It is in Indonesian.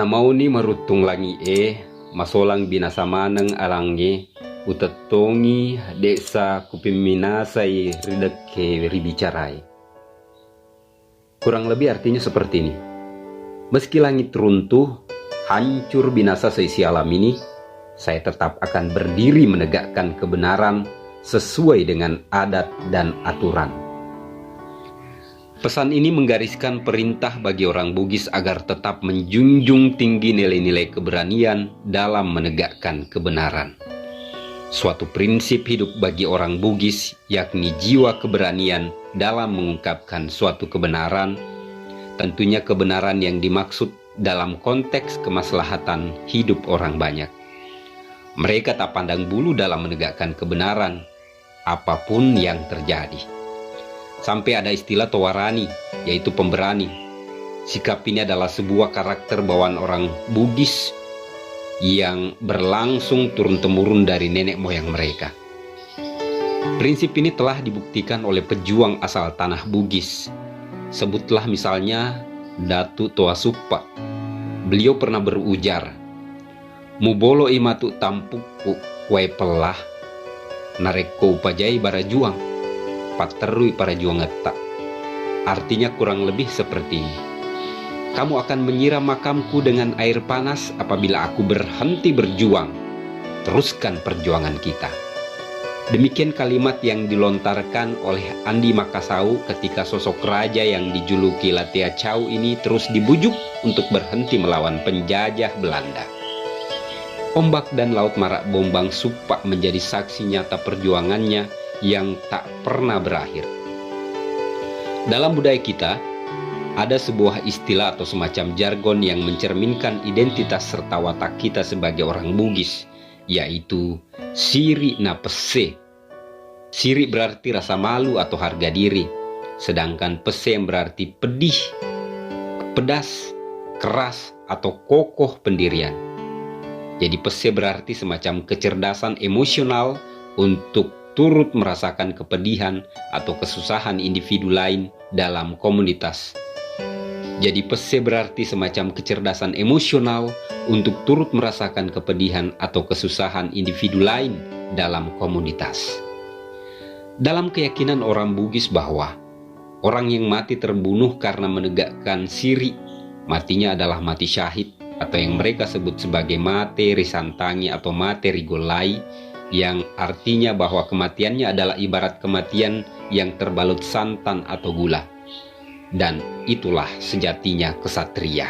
Namauni marutung langi masolang binasa maneng alange utatongi desa kupiminasai ridake ribicarai. Kurang lebih artinya seperti ini. Meski langit runtuh, hancur binasa seisi alam ini, saya tetap akan berdiri menegakkan kebenaran sesuai dengan adat dan aturan. Pesan ini menggariskan perintah bagi orang Bugis agar tetap menjunjung tinggi nilai-nilai keberanian dalam menegakkan kebenaran. Suatu prinsip hidup bagi orang Bugis, yakni jiwa keberanian dalam mengungkapkan suatu kebenaran, tentunya kebenaran yang dimaksud dalam konteks kemaslahatan hidup orang banyak. Mereka tak pandang bulu dalam menegakkan kebenaran, apapun yang terjadi. Sampai ada istilah Towarani, yaitu pemberani. Sikap ini adalah sebuah karakter bawaan orang Bugis yang berlangsung turun-temurun dari nenek moyang mereka. Prinsip ini telah dibuktikan oleh pejuang asal tanah Bugis. Sebutlah misalnya Datu Toa Suppa. Beliau pernah berujar, "Mubolo imatu tampuku wae pelah, nareko upajai barajuang, paterui para juang etak." Artinya kurang lebih seperti ini. Kamu akan menyiram makamku dengan air panas apabila aku berhenti berjuang. Teruskan perjuangan kita. Demikian kalimat yang dilontarkan oleh Andi Makassau ketika sosok raja yang dijuluki Latia Chau ini terus dibujuk untuk berhenti melawan penjajah Belanda. Ombak dan Laut Marak Bombang Suppa menjadi saksi nyata perjuangannya yang tak pernah berakhir. Dalam budaya kita, ada sebuah istilah atau semacam jargon yang mencerminkan identitas serta watak kita sebagai orang Bugis, yaitu siri na pese. Siri berarti rasa malu atau harga diri, sedangkan pese yang berarti pedih, pedas, keras, atau kokoh pendirian. Jadi pese berarti semacam kecerdasan emosional untuk turut merasakan kepedihan atau kesusahan individu lain dalam komunitas. Jadi pese berarti semacam kecerdasan emosional untuk turut merasakan kepedihan atau kesusahan individu lain dalam komunitas. Dalam keyakinan orang Bugis bahwa orang yang mati terbunuh karena menegakkan siri, matinya adalah mati syahid atau yang mereka sebut sebagai mate risantangi atau mate rigolai, yang artinya bahwa kematiannya adalah ibarat kematian yang terbalut santan atau gula. Dan itulah sejatinya kesatria.